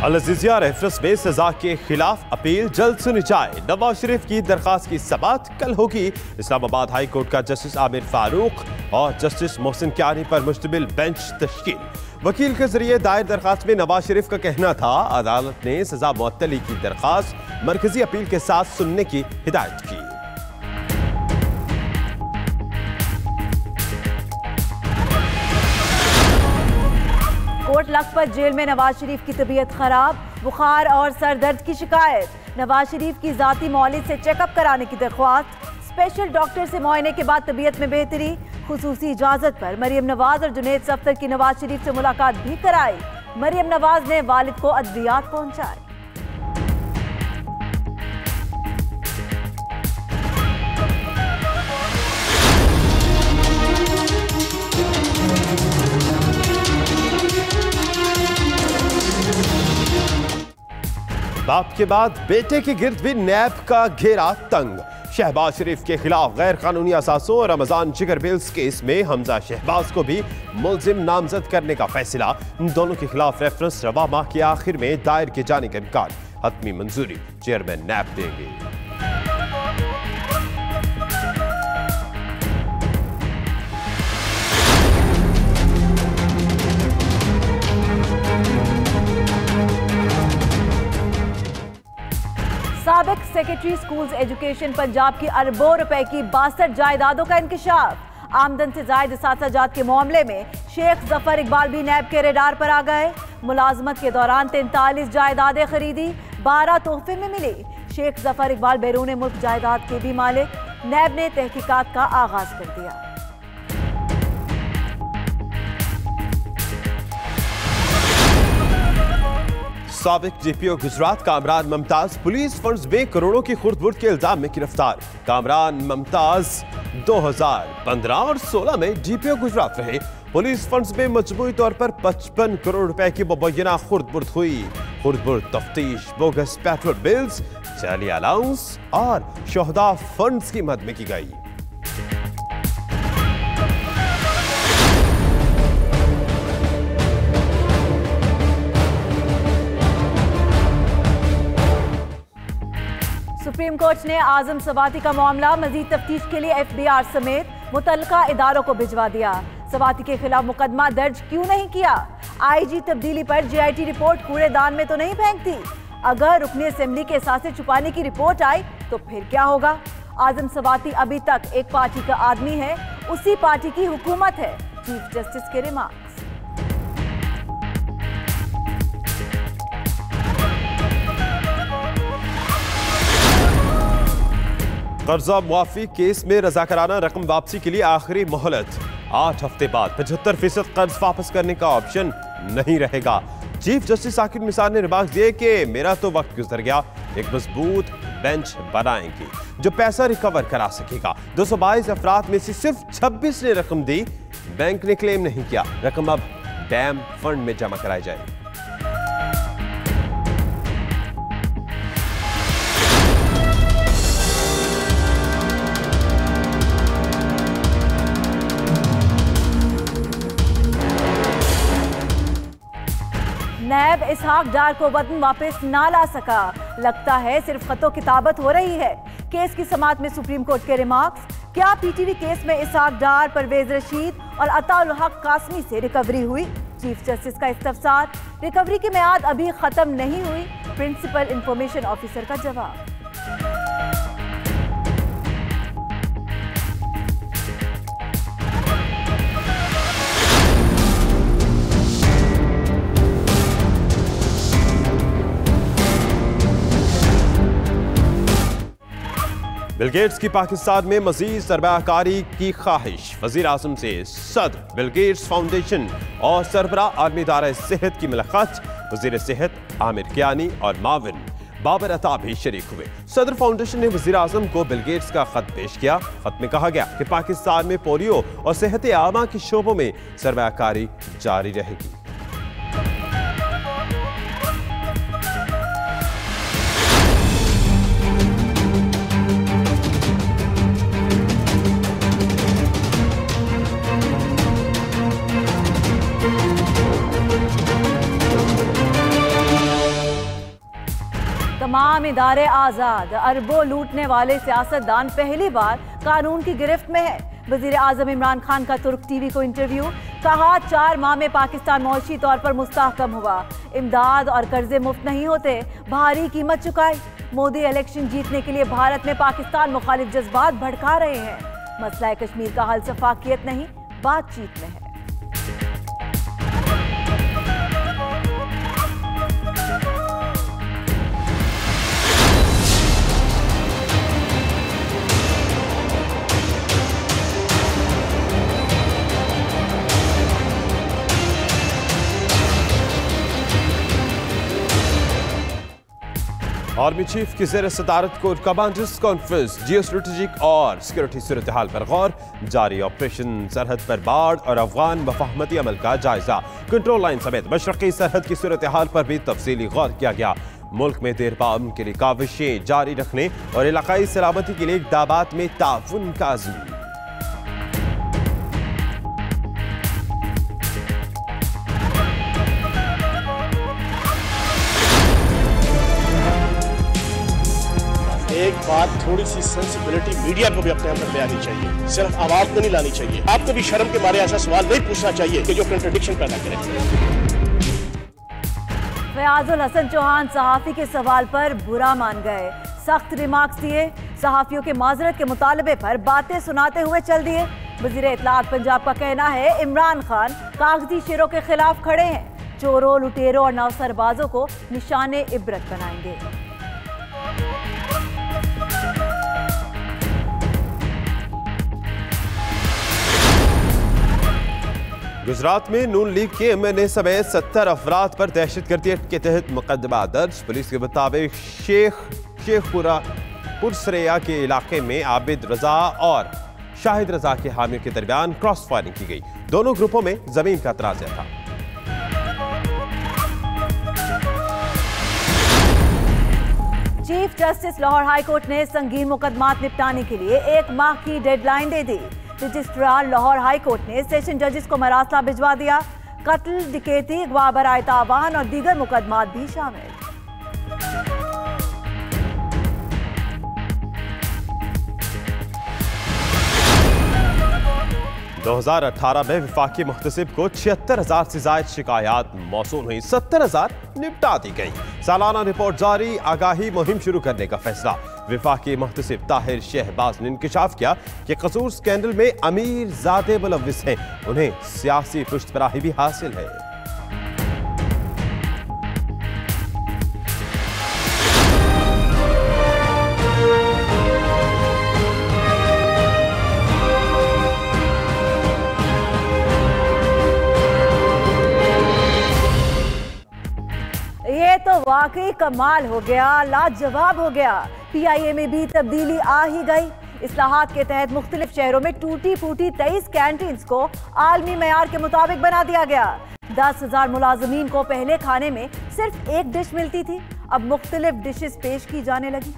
अल Aziziya reference में सजा के खिलाफ अपील जल्द सुनी जाए। नवाज शरीफ की दरखास्त की समाअत कल होगी। इस्लामाबाद हाई कोर्ट का जस्टिस आमिर फारूक और जस्टिस मोहसिन कियानी पर मुश्तमिल बेंच तश्कील। वकील के जरिए दायर दरखास्त में नवाज शरीफ का कहना था अदालत ने सजा मुअत्तली की दरखास्त मरकजी अपील के साथ सुनने की हिदायत की। कोट लखपत जेल में नवाज शरीफ की तबीयत खराब, बुखार और सर दर्द की शिकायत। नवाज शरीफ की जाती मौलिद से चेकअप कराने की दरख्वास्त। स्पेशल डॉक्टर से मुआयने के बाद तबीयत में बेहतरी। खुसूसी इजाजत पर मरियम नवाज और जुनैद सफ्तर की नवाज शरीफ से मुलाकात भी कराई। मरियम नवाज ने वालिद को अद्वियात पहुंचाए। बाप के बाद बेटे के गिर्द भी नैब का घेरा तंग। शहबाज शरीफ के खिलाफ गैर कानूनी असासों और रमजान जिगर बिल्स केस में हमजा शहबाज को भी मुल्जिम नामजद करने का फैसला। दोनों के खिलाफ रेफरेंस रवा माह के आखिर में दायर किए जाने का इम्कान। हतमी मंजूरी चेयरमैन नैब देंगे। साबिक सेक्रेटरी स्कूल्स एजुकेशन पंजाब की अरबों रुपए की 62 जायदादों का इंकिशाफ। आमदन से जायद असातिज़ात के मामले में शेख जफर इकबाल भी नैब के रेडार पर आ गए। मुलाजमत के दौरान 43 जायदादें खरीदी, 12 तोहफे में मिली। शेख जफर इकबाल बैरून मुल्क जायदाद के भी मालिक। नैब ने तहकीकात का आगाज कर दिया। साबिक GPO Gujarat Kamran Mumtaz police funds में करोड़ों की खुर्द-बुर्द के इल्जाम में गिरफ्तार। कामरान मुमताज 2015 और 16 में जीपीओ गुजरात रहे। पुलिस फंड्स में मजमूई तौर पर 55 करोड़ रुपए की मुबैना खुर्द-बुर्द हुई। खुर्द-बुर्द तफ्तीश, बोगस पेट्रोल बिल्स, जाली अलाउंस और शोहदा फंड्स की मद में की गई। सुप्रीम कोर्ट ने आजम सवाती का मामला मजीद तफ्तीश के लिए FBI समेत मुतल्लिका इदारों को भिजवा दिया। सवाती के खिलाफ मुकदमा दर्ज क्यों नहीं किया? IG तब्दीली पर JIT रिपोर्ट कूड़ेदान में तो नहीं फेंकती? अगर रुकनी असेंबली के एहसास छुपाने की रिपोर्ट आई तो फिर क्या होगा? आजम सवाती अभी तक एक पार्टी का आदमी है, उसी पार्टी की हुकूमत है। चीफ जस्टिस के रिमार्क्स। कर्जा मुआफी केस में रजाकाराना रकम वापसी के लिए आखिरी मोहलत। 8 हफ्ते बाद 75% कर्ज वापस करने का ऑप्शन नहीं रहेगा। चीफ जस्टिस साकिब निसार ने रिमार्क दिए कि मेरा तो वक्त गुजर गया, एक मजबूत बेंच बनाएंगे जो पैसा रिकवर करा सकेगा। 222 अफराद में से सिर्फ 26 ने रकम दी। बैंक ने क्लेम नहीं किया। रकम अब डैम फंड में जमा कराई जाएगी। नैब इसहाक डार को वतन वापस ना ला सका। लगता है सिर्फ खतो किताबत हो रही है। केस की समाअत में सुप्रीम कोर्ट के रिमार्क्स। क्या PTV केस में इसहाक डार, परवेज रशीद और अताउल हक कासमी से रिकवरी हुई? चीफ जस्टिस का इस्तफसार। रिकवरी की मियाद अभी खत्म नहीं हुई। प्रिंसिपल इंफॉर्मेशन ऑफिसर का जवाब। बिल गेट्स की पाकिस्तान में मजीद सरमायाकारी की ख्वाहिश। वजीर आज़म से सदर बिल गेट्स फाउंडेशन और सरबराह आलमी इदारा सेहत की मुलाकात। वजीर सेहत आमिर कियानी और माविन बाबर अता भी शरीक हुए। सदर फाउंडेशन ने वजीर आज़म को बिल गेट्स का खत पेश किया। खत में कहा गया कि पाकिस्तान में पोलियो और सेहत आमा के शोबों में सरमायाकारी जारी रहेगी। तमाम इदारे आजाद, अरबों लूटने वाले सियासतदान पहली बार कानून की गिरफ्त में है। वजीर आजम इमरान खान का तुर्क टीवी को इंटरव्यू, कहा 4 माह में पाकिस्तान मौशी तौर पर मुस्तहकम हुआ, इमदाद और कर्जे मुफ्त नहीं होते, भारी कीमत चुकाई। मोदी इलेक्शन जीतने के लिए भारत में पाकिस्तान मुखालिफ जज्बात भड़का रहे हैं। मसला कश्मीर का हल सफाकियत नहीं, बातचीत में है। आर्मी चीफ की ज़ेर सदारत को कमांडर्स कॉन्फ्रेंस, जियो स्ट्रेटेजिक और सिक्योरिटी सूरत हाल पर गौर, जारी ऑपरेशन सरहद पर बाढ़ और अफगान मफाहमती अमल का जायजा, कंट्रोल लाइन समेत मशरकी सरहद की सूरत हाल पर भी तफसीली गौर किया गया। मुल्क में देर पाम के लिए काविशें जारी रखने और इलाकाई सलामती के लिए इक़दामात में ताउन का अज़्म। एक बात, थोड़ी सी सेंसिबिलिटी मीडिया को भी अपने अंदर ले आनी चाहिए, सिर्फ आवाम को नहीं लानी चाहिए। आपको भी शर्म के मारे ऐसा सवाल नहीं पूछना चाहिए कि जो कंट्रडिक्शन पैदा करे। फयाजुल हसन चौहान सहाफी के सवाल पर बुरा मान गए, सख्त रिमार्क्स दिए, सहाफियों के माजरत के मुतालबे पर बातें सुनाते हुए चल दिए। वजीर इत्तलात पंजाब का कहना है इमरान खान कागजी शेरों के खिलाफ खड़े हैं, चोरों, लुटेरों और नौसरबाजों को निशाने इबरत बनाएंगे। गुजरात में नून लीग के एमएनए समेत 70 अफराद पर दहशतगर्दी के तहत मुकदमा दर्ज। पुलिस के मुताबिक शेखपुरा पुरसरैया के इलाके में आबिद रजा और शाहिद रजा के हामियों के दरमियान क्रॉस फायरिंग की गई। दोनों ग्रुपों में जमीन का तनाज़ा था। Chief justice Lahore high court ने संगीन मुकदमात निपटाने के लिए 1 माह की डेडलाइन दे दी। रजिस्ट्रार लाहौर हाई कोर्ट ने सेशन जजेस को मरासला भिजवा दिया। कत्ल, डकैती, अगवा बराए तावान और दीगर मुकदमात भी शामिल। – 2018 में विफाकी मुख्तसिब को 76,000 से ज्यादा शिकायत मौसूल हुई, 70,000 निपटा दी गई। सालाना रिपोर्ट जारी, आगाही मुहिम शुरू करने का फैसला। विफाकी मुख्तसिब ताहिर शहबाज ने इंकशाफ किया कि कसूर स्कैंडल में अमीर ज़ादे मुलव्विस हैं, उन्हें सियासी पुष्टपराही भी हासिल है। ये तो वाकई कमाल हो गया, लाजवाब हो गया। PIA में भी तब्दीली आ ही गई। इस्लाहात के तहत मुख्तलिफ शहरों में टूटी फूटी 23 कैंटीन्स को आलमी मयार के मुताबिक बना दिया गया। 10,000 मुलाजमीन को पहले खाने में सिर्फ 1 डिश मिलती थी, अब मुख्तलिफ डिशेस पेश की जाने लगी।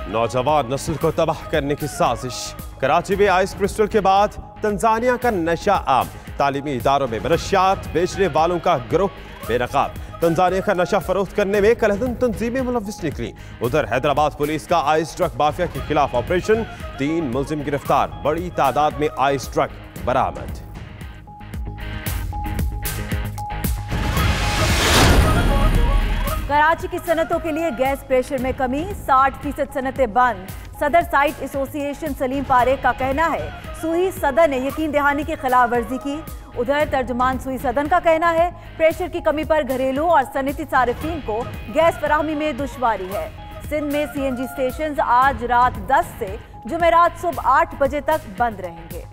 नौजवान नस्ल को तबाह करने की साजिश। कराची में आइस क्रिस्टल के बाद तंजानिया का नशा आम। तालीमी इदारों में मनशियात बेचने वालों का गिरोह बेनकाब। तंजानिया का नशा फरोख्त करने में कलहदन तंजीमें मुलव्विस निकली। उधर हैदराबाद पुलिस का आइस ट्रक माफिया के खिलाफ ऑपरेशन, 3 मुलजिम गिरफ्तार, बड़ी तादाद में आइस ट्रक बरामद। कराची की सनतों के लिए गैस प्रेशर में कमी, 60% सनतें बंद। सदर साइट एसोसिएशन सलीम फारेक का कहना है सुई सदन ने यकीन दहानी की खिलाफ वर्जी की। उधर तर्जुमान सुई सदन का कहना है प्रेशर की कमी पर घरेलू और सनती सारिफीन को गैस फराहमी में दुश्वारी है। सिंध में CNG स्टेशन आज रात 10 से जुमेरात सुबह 8 बजे तक बंद रहेंगे।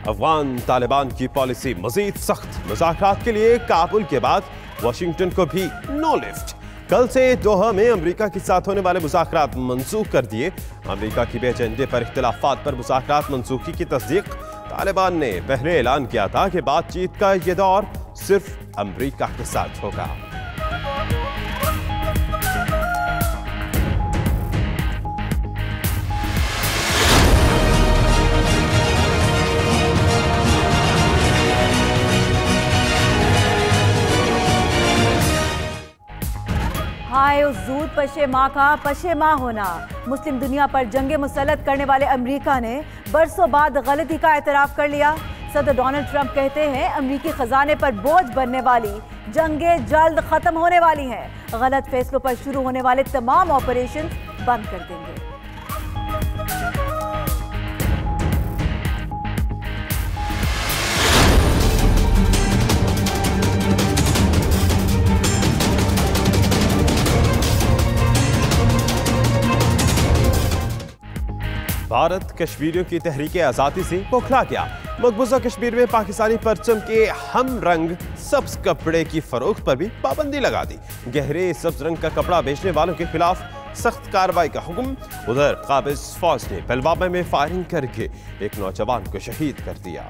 अफगान तालिबान की पॉलिसी मजीद सख्त। मुज़ाकरात के लिए काबुल के बाद वाशिंगटन को भी नो लिफ्ट। कल से दोहा में अमेरिका के साथ होने वाले मुज़ाकरात मंसूख कर दिए। अमेरिका की एजेंडे पर इख्तिलाफात पर मुज़ाकरात मंसूखी की तस्दीक। तालिबान ने पहले ऐलान किया था कि बातचीत का यह दौर सिर्फ अमेरिका के साथ होगा। हाय उस जूद पशेमा का पशेमा होना। मुस्लिम दुनिया पर जंगे मुसल्लत करने वाले अमेरिका ने बरसों बाद गलती का एतराफ कर लिया। सदर डोनाल्ड ट्रंप कहते हैं अमेरिकी खजाने पर बोझ बनने वाली जंगें जल्द खत्म होने वाली हैं। गलत फैसलों पर शुरू होने वाले तमाम ऑपरेशन बंद कर देंगे। भारत कश्मीरियों की तहरीक आज़ादी से बौखला गया। मकबूजा कश्मीर में पाकिस्तानी परचम के हम रंग सब्ज कपड़े की फरोख्त पर भी पाबंदी लगा दी। गहरे सब्ज रंग का कपड़ा बेचने वालों के खिलाफ सख्त कार्रवाई का हुक्म। उधर काबिज फौज ने पुलवामा में फायरिंग करके एक नौजवान को शहीद कर दिया।